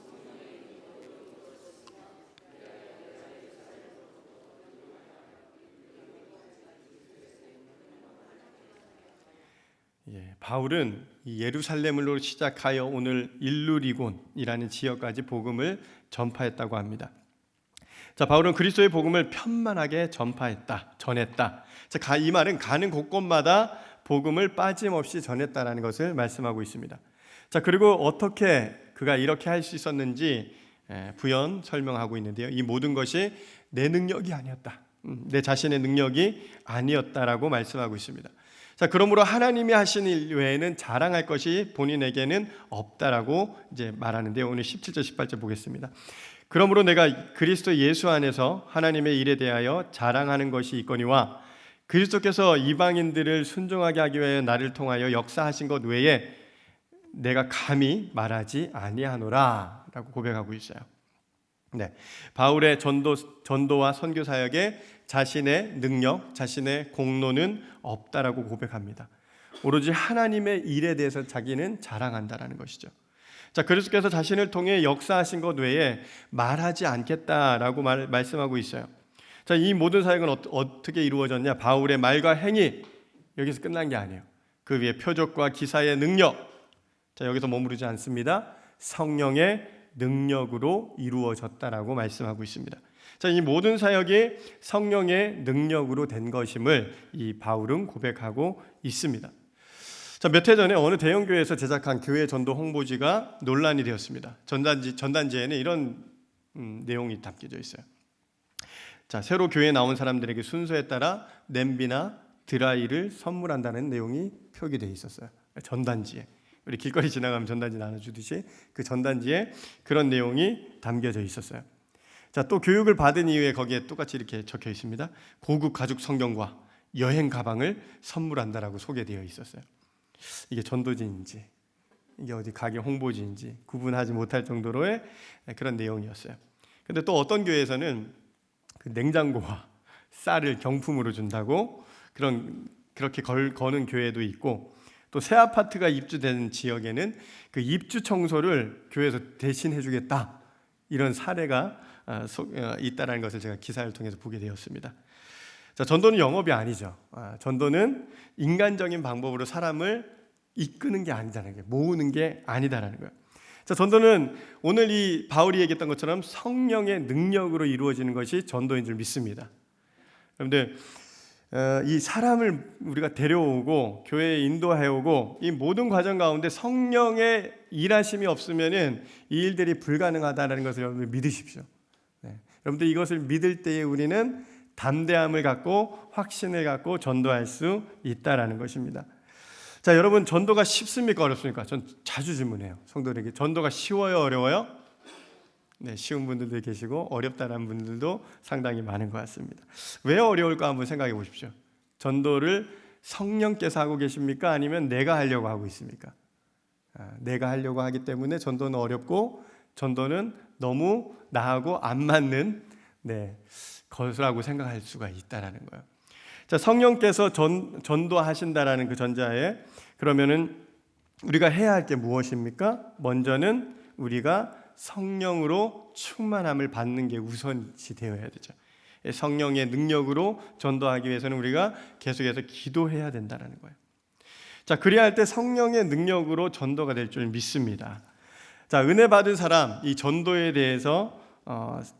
Speaker 2: 바울은 예루살렘으로 시작하여 오늘 일루리곤이라는 지역까지 복음을 전파했다고 합니다. 자, 바울은 그리스도의 복음을 편만하게 전했다. 자, 이 말은 가는 곳곳마다 복음을 빠짐없이 전했다라는 것을 말씀하고 있습니다. 자, 그리고 어떻게 그가 이렇게 할 수 있었는지 부연 설명하고 있는데요. 이 모든 것이 내 능력이 아니었다. 내 자신의 능력이 아니었다라고 말씀하고 있습니다. 자, 그러므로 하나님이 하신 일 외에는 자랑할 것이 본인에게는 없다라고 이제 말하는데요. 오늘 17절 18절 보겠습니다. 그러므로 내가 그리스도 예수 안에서 하나님의 일에 대하여 자랑하는 것이 있거니와 그리스도께서 이방인들을 순종하게 하기 위하여 나를 통하여 역사하신 것 외에 내가 감히 말하지 아니하노라 라고 고백하고 있어요. 바울의 전도와 선교 사역에 자신의 능력, 자신의 공로는 없다라고 고백합니다. 오로지 하나님의 일에 대해서 자기는 자랑한다라는 것이죠. 자, 그리스도께서 자신을 통해 역사하신 것 외에 말하지 않겠다라고 말씀하고 있어요. 자, 이 모든 사역은 어떻게 이루어졌냐? 바울의 말과 행위, 여기서 끝난 게 아니에요. 그 위에 표적과 기사의 능력, 자, 여기서 머무르지 않습니다. 성령의 능력으로 이루어졌다라고 말씀하고 있습니다. 자, 이 모든 사역이 성령의 능력으로 된 것임을 이 바울은 고백하고 있습니다. 자, 몇 해 전에 어느 대형 교회에서 제작한 교회 전도 홍보지가 논란이 되었습니다. 전단지에는 이런 내용이 담겨져 있어요. 자, 새로 교회에 나온 사람들에게 순서에 따라 냄비나 드라이를 선물한다는 내용이 표기되어 있었어요. 전단지에. 우리 길거리 지나가면 전단지 나눠주듯이 그 전단지에 그런 내용이 담겨져 있었어요. 자, 또 교육을 받은 이후에 거기에 똑같이 이렇게 적혀 있습니다. 고급 가죽 성경과 여행 가방을 선물한다라고 소개되어 있었어요. 이게 전도지인지 이게 어디 가게 홍보지인지 구분하지 못할 정도로의 그런 내용이었어요. 근데 또 어떤 교회에서는 그 냉장고와 쌀을 경품으로 준다고 그렇게 거는 교회도 있고, 또 새 아파트가 입주된 지역에는 그 입주 청소를 교회에서 대신 해주겠다, 이런 사례가 있다라는 것을 제가 기사를 통해서 보게 되었습니다. 자, 전도는 영업이 아니죠. 전도는 인간적인 방법으로 사람을 이끄는 게 아니다라는 거예요. 모으는 게 아니다라는 거예요. 자, 전도는 오늘 이 바울이 얘기했던 것처럼 성령의 능력으로 이루어지는 것이 전도인 줄 믿습니다. 그런데 이 사람을 우리가 데려오고 교회에 인도해오고 이 모든 과정 가운데 성령의 일하심이 없으면은 이 일들이 불가능하다는 것을 여러분들 믿으십시오. 여러분들 이것을 믿을 때에 우리는 담대함을 갖고 확신을 갖고 전도할 수 있다라는 것입니다. 자, 여러분, 전도가 쉽습니까, 어렵습니까? 전 자주 질문해요, 성도들에게. 전도가 쉬워요, 어려워요? 네, 쉬운 분들도 계시고 어렵다는 분들도 상당히 많은 것 같습니다. 왜 어려울까 한번 생각해 보십시오. 전도를 성령께서 하고 계십니까? 아니면 내가 하려고 하고 있습니까? 내가 하려고 하기 때문에 전도는 어렵고, 전도는 너무 나하고 안 맞는 것이라고 생각할 수가 있다라는 거예요. 자, 성령께서 전도하신다라는 그 전자에 그러면은 우리가 해야 할 게 무엇입니까? 먼저는 우리가 성령으로 충만함을 받는 게 우선시 되어야 되죠. 성령의 능력으로 전도하기 위해서는 우리가 계속해서 기도해야 된다는 거예요. 자, 그래야 할 때 성령의 능력으로 전도가 될 줄 믿습니다. 자, 은혜 받은 사람, 이 전도에 대해서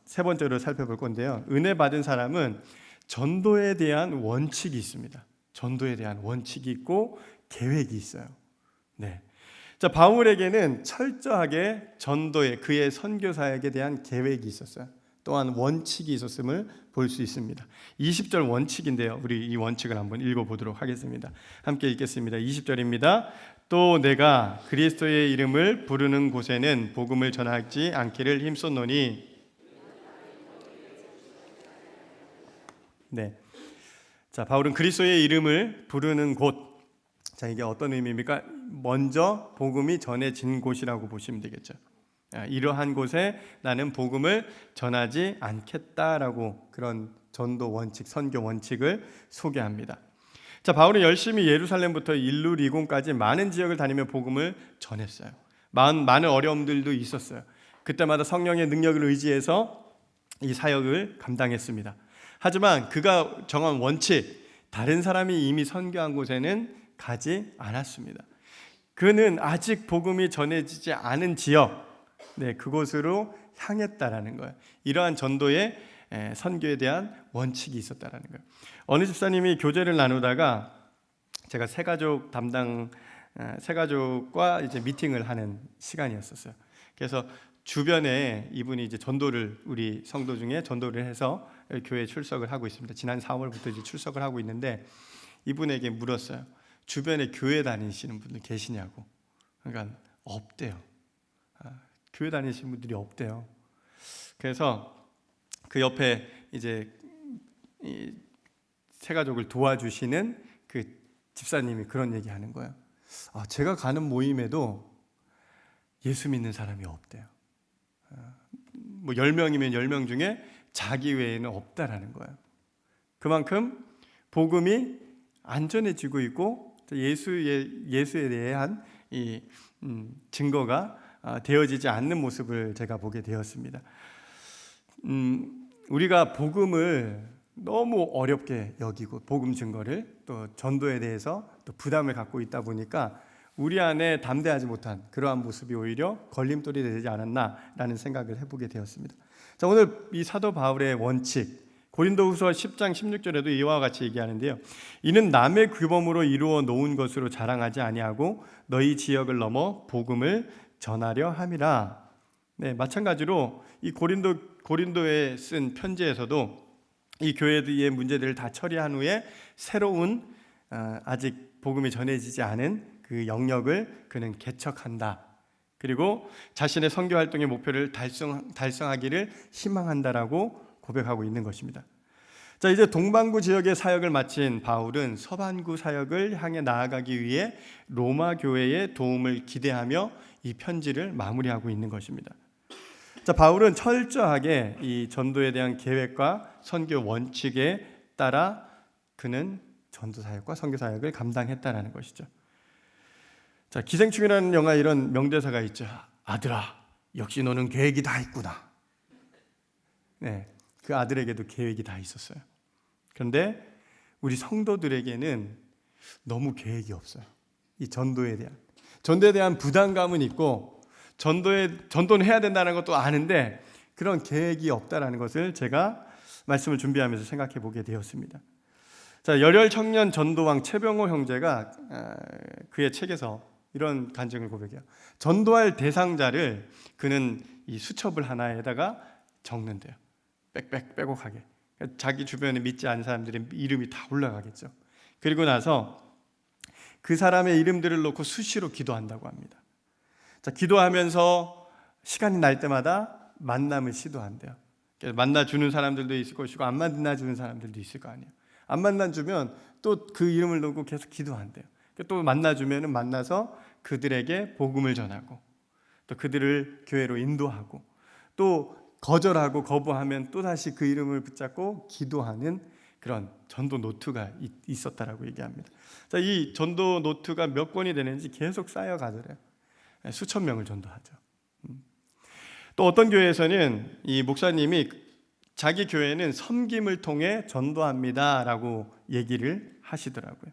Speaker 2: 세 번째로 살펴볼 건데요. 은혜 받은 사람은 전도에 대한 원칙이 있습니다. 전도에 대한 원칙이 있고 계획이 있어요. 네. 자, 바울에게는 철저하게 전도에 그의 선교 사역에 대한 계획이 있었어요. 또한 원칙이 있었음을 볼 수 있습니다. 20절 원칙인데요. 우리 이 원칙을 한번 읽어보도록 하겠습니다. 함께 읽겠습니다. 20절입니다. 또 내가 그리스도의 이름을 부르는 곳에는 복음을 전하지 않기를 힘썼노니. 네. 자, 바울은 그리스도의 이름을 부르는 곳. 자, 이게 어떤 의미입니까? 먼저 복음이 전해진 곳이라고 보시면 되겠죠. 이러한 곳에 나는 복음을 전하지 않겠다라고 그런 전도 원칙, 선교 원칙을 소개합니다. 자, 바울은 열심히 예루살렘부터 일루리곤까지 많은 지역을 다니며 복음을 전했어요. 많은 어려움들도 있었어요. 그때마다 성령의 능력을 의지해서 이 사역을 감당했습니다. 하지만 그가 정한 원칙, 다른 사람이 이미 선교한 곳에는 가지 않았습니다. 그는 아직 복음이 전해지지 않은 지역, 그곳으로 향했다라는 거예요. 이러한 전도의 선교에 대한 원칙이 있었다라는 거예요. 어느 집사님이 교제를 나누다가 제가 새가족과 이제 미팅을 하는 시간이었었어요. 그래서 주변에 이분이 이제 전도를 우리 성도 중에 전도를 해서 교회에 출석을 하고 있습니다. 지난 4월부터 이제 출석을 하고 있는데 이분에게 물었어요. 주변에 교회 다니시는 분들 계시냐고. 그러니까 없대요. 교회 다니시는 분들이 없대요. 그래서 그 옆에 이제 이 새가족을 도와주시는 그 집사님이 그런 얘기하는 거예요. 제가 가는 모임에도 예수 믿는 사람이 없대요. 뭐 10명이면 10명 중에 자기 외에는 없다라는 거예요. 그만큼 복음이 안전해지고 있고 예수에 대한 이 증거가 되어지지 않는 모습을 제가 보게 되었습니다. 우리가 복음을 너무 어렵게 여기고 복음 증거를 또 전도에 대해서 또 부담을 갖고 있다 보니까 우리 안에 담대하지 못한 그러한 모습이 오히려 걸림돌이 되지 않았나라는 생각을 해보게 되었습니다. 자, 오늘 이 사도 바울의 원칙 고린도후서 10장 16절에도 이와 같이 얘기하는데요. 이는 남의 규범으로 이루어 놓은 것으로 자랑하지 아니하고 너희 지역을 넘어 복음을 전하려 함이라. 네, 마찬가지로 이 고린도에 쓴 편지에서도 이 교회의 문제들을 다 처리한 후에 새로운 아직 복음이 전해지지 않은 그 영역을 그는 개척한다. 그리고 자신의 선교 활동의 목표를 달성하기를 희망한다라고 고백하고 있는 것입니다. 자, 이제 동반구 지역의 사역을 마친 바울은 서반구 사역을 향해 나아가기 위해 로마 교회의 도움을 기대하며 이 편지를 마무리하고 있는 것입니다. 자, 바울은 철저하게 이 전도에 대한 계획과 선교 원칙에 따라 그는 전도 사역과 선교 사역을 감당했다라는 것이죠. 자, 기생충이라는 영화 이런 명대사가 있죠. 아들아, 역시 너는 계획이 다 있구나. 네, 그 아들에게도 계획이 다 있었어요. 그런데 우리 성도들에게는 너무 계획이 없어요. 이 전도에 대한 부담감은 있고 전도는 해야 된다는 것도 아는데 그런 계획이 없다라는 것을 제가 말씀을 준비하면서 생각해 보게 되었습니다. 자, 열혈 청년 전도왕 최병호 형제가 그의 책에서 이런 간증을 고백해요. 전도할 대상자를 그는 이 수첩을 하나에다가 적는데요. 빼곡하게. 자기 주변에 믿지 않는 사람들의 이름이 다 올라가겠죠. 그리고 나서 그 사람의 이름들을 놓고 수시로 기도한다고 합니다. 자, 기도하면서 시간이 날 때마다 만남을 시도한대요. 만나주는 사람들도 있을 것이고 안 만나주는 사람들도 있을 거 아니에요. 안 만나주면 또 그 이름을 놓고 계속 기도한대요. 또 만나주면 만나서 그들에게 복음을 전하고 또 그들을 교회로 인도하고 또 거절하고 거부하면 또다시 그 이름을 붙잡고 기도하는 그런 전도 노트가 있었다라고 얘기합니다. 자, 이 전도 노트가 몇 권이 되는지 계속 쌓여가더래요. 수천 명을 전도하죠. 또 어떤 교회에서는 이 목사님이 자기 교회는 섬김을 통해 전도합니다라고 얘기를 하시더라고요.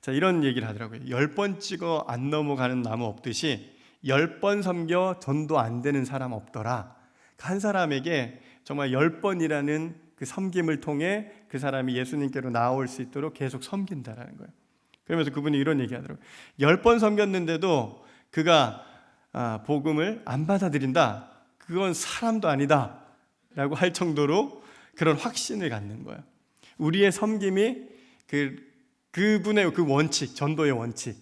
Speaker 2: 자, 이런 얘기를 하더라고요. 10번 찍어 안 넘어가는 나무 없듯이 10번 섬겨 전도 안 되는 사람 없더라. 한 사람에게 정말 10번이라는 그 섬김을 통해 그 사람이 예수님께로 나올 수 있도록 계속 섬긴다라는 거예요. 그러면서 그분이 이런 얘기 하더라고요. 10번 섬겼는데도 그가 복음을 안 받아들인다. 그건 사람도 아니다 라고 할 정도로 그런 확신을 갖는 거예요. 우리의 섬김이 그분의 그 원칙, 전도의 원칙,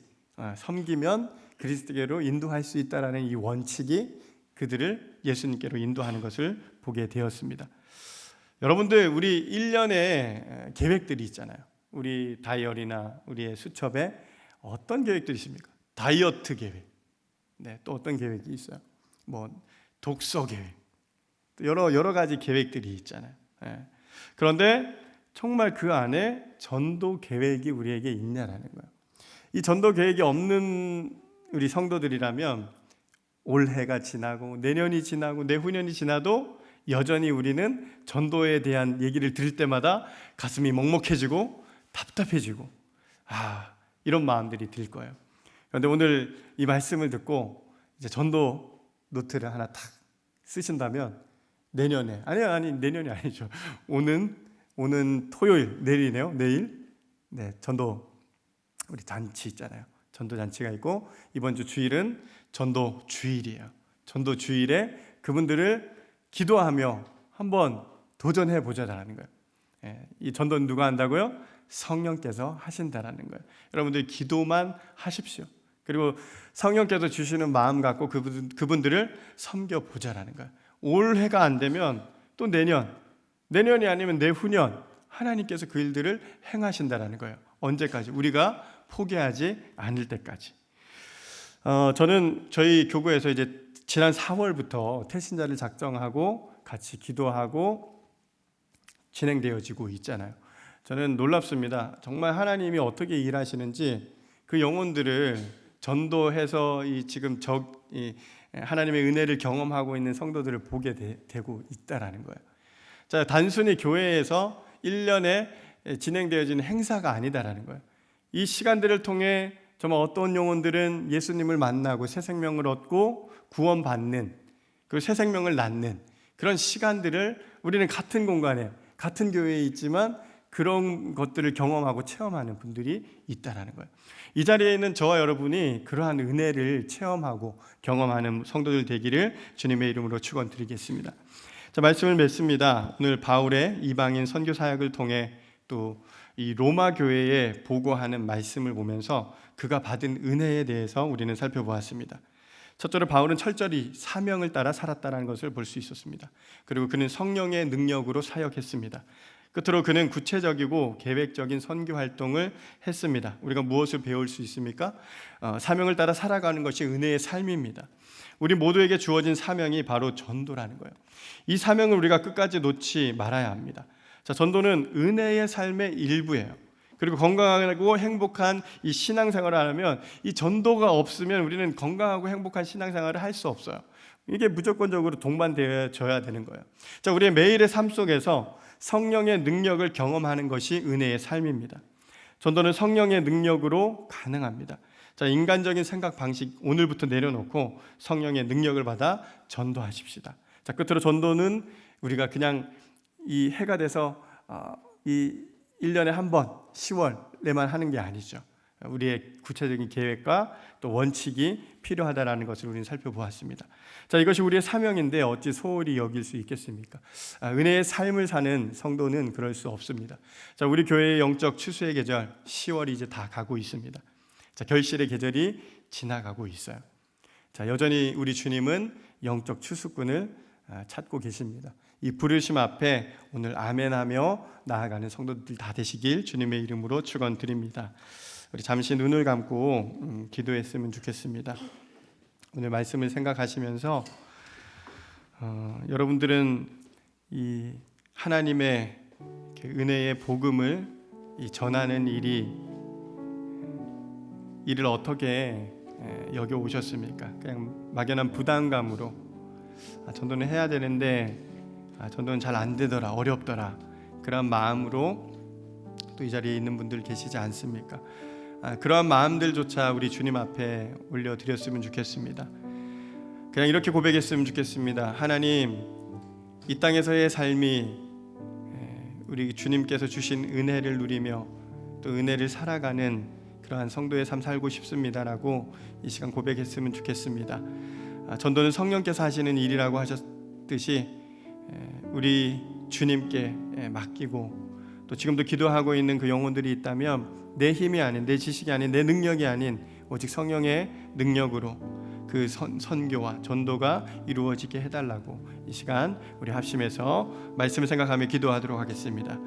Speaker 2: 섬기면 그리스도께로 인도할 수 있다라는 이 원칙이 그들을 예수님께로 인도하는 것을 보게 되었습니다. 여러분들, 우리 1년의 계획들이 있잖아요. 우리 다이어리나 우리의 수첩에 어떤 계획들이 있습니까? 다이어트 계획, 네, 또 어떤 계획이 있어요? 뭐 독서 계획, 또 여러 가지 계획들이 있잖아요. 네. 그런데 정말 그 안에 전도 계획이 우리에게 있냐라는 거예요. 이 전도 계획이 없는 우리 성도들이라면 올해가 지나고 내년이 지나고 내후년이 지나도 여전히 우리는 전도에 대한 얘기를 들을 때마다 가슴이 먹먹해지고 답답해지고 이런 마음들이 들 거예요. 그런데 오늘 이 말씀을 듣고 이제 전도 노트를 하나 탁 쓰신다면 내년에 내년이 아니죠. 오는 토요일, 내일이네요. 내일 전도 우리 잔치 있잖아요. 전도 잔치가 있고 이번 주 주일은 전도 주일이에요. 전도 주일에 그분들을 기도하며 한번 도전해 보자라는 거예요. 이 전도는 누가 한다고요? 성령께서 하신다라는 거예요. 여러분들 기도만 하십시오. 그리고 성령께서 주시는 마음 갖고 그분들을 섬겨 보자라는 거예요. 올해가 안 되면 또 내년이 아니면 내후년 하나님께서 그 일들을 행하신다라는 거예요. 언제까지? 우리가 포기하지 않을 때까지. 저는 저희 교구에서 이제 지난 4월부터 태신자를 작정하고 같이 기도하고 진행되어지고 있잖아요. 저는 놀랍습니다. 정말 하나님이 어떻게 일하시는지 그 영혼들을 전도해서 지금 하나님의 은혜를 경험하고 있는 성도들을 보게 되고 있다라는 거예요. 자, 단순히 교회에서 1년에 진행되어지는 행사가 아니다라는 거예요. 이 시간들을 통해 정말 어떤 영혼들은 예수님을 만나고 새 생명을 얻고 구원받는, 그리고 새 생명을 낳는 그런 시간들을 우리는 같은 공간에 같은 교회에 있지만 그런 것들을 경험하고 체험하는 분들이 있다라는 거예요. 이 자리에 있는 저와 여러분이 그러한 은혜를 체험하고 경험하는 성도들 되기를 주님의 이름으로 축원드리겠습니다. 자, 말씀을 맺습니다. 오늘 바울의 이방인 선교 사역을 통해 또 이 로마 교회에 보고하는 말씀을 보면서 그가 받은 은혜에 대해서 우리는 살펴보았습니다. 첫째로 바울은 철저히 사명을 따라 살았다는 것을 볼 수 있었습니다. 그리고 그는 성령의 능력으로 사역했습니다. 끝으로 그는 구체적이고 계획적인 선교 활동을 했습니다. 우리가 무엇을 배울 수 있습니까? 사명을 따라 살아가는 것이 은혜의 삶입니다. 우리 모두에게 주어진 사명이 바로 전도라는 거예요. 이 사명을 우리가 끝까지 놓지 말아야 합니다. 자, 전도는 은혜의 삶의 일부예요. 그리고 건강하고 행복한 이 신앙생활을 하려면 이 전도가 없으면 우리는 건강하고 행복한 신앙생활을 할 수 없어요. 이게 무조건적으로 동반되어져야 되는 거예요. 자, 우리의 매일의 삶 속에서 성령의 능력을 경험하는 것이 은혜의 삶입니다. 전도는 성령의 능력으로 가능합니다. 자, 인간적인 생각 방식 오늘부터 내려놓고 성령의 능력을 받아 전도하십시다. 자, 끝으로 전도는 우리가 그냥 이 해가 돼서 이 1년에 한 번 10월에만 하는 게 아니죠. 우리의 구체적인 계획과 또 원칙이 필요하다라는 것을 우리는 살펴보았습니다. 자, 이것이 우리의 사명인데 어찌 소홀히 여길 수 있겠습니까? 은혜의 삶을 사는 성도는 그럴 수 없습니다. 자, 우리 교회의 영적 추수의 계절 10월이 이제 다 가고 있습니다. 자, 결실의 계절이 지나가고 있어요. 자, 여전히 우리 주님은 영적 추수꾼을 찾고 계십니다. 이 부르심 앞에 오늘 아멘하며 나아가는 성도들 다 되시길 주님의 이름으로 축원드립니다. 우리 잠시 눈을 감고 기도했으면 좋겠습니다. 오늘 말씀을 생각하시면서 여러분들은 이 하나님의 이렇게 은혜의 복음을 전하는 일을 어떻게 여겨 오셨습니까? 그냥 막연한 부담감으로 전도는 해야 되는데 전도는 잘 안 되더라, 어렵더라, 그런 마음으로 또 이 자리에 있는 분들 계시지 않습니까? 그러한 마음들조차 우리 주님 앞에 올려드렸으면 좋겠습니다. 그냥 이렇게 고백했으면 좋겠습니다. 하나님, 이 땅에서의 삶이 우리 주님께서 주신 은혜를 누리며 또 은혜를 살아가는 그러한 성도의 삶 살고 싶습니다라고 이 시간 고백했으면 좋겠습니다. 전도는 성령께서 하시는 일이라고 하셨듯이 우리 주님께 맡기고 또 지금도 기도하고 있는 그 영혼들이 있다면 내 힘이 아닌, 내 지식이 아닌, 내 능력이 아닌 오직 성령의 능력으로 그 선교와 전도가 이루어지게 해달라고 이 시간 우리 합심해서 말씀을 생각하며 기도하도록 하겠습니다.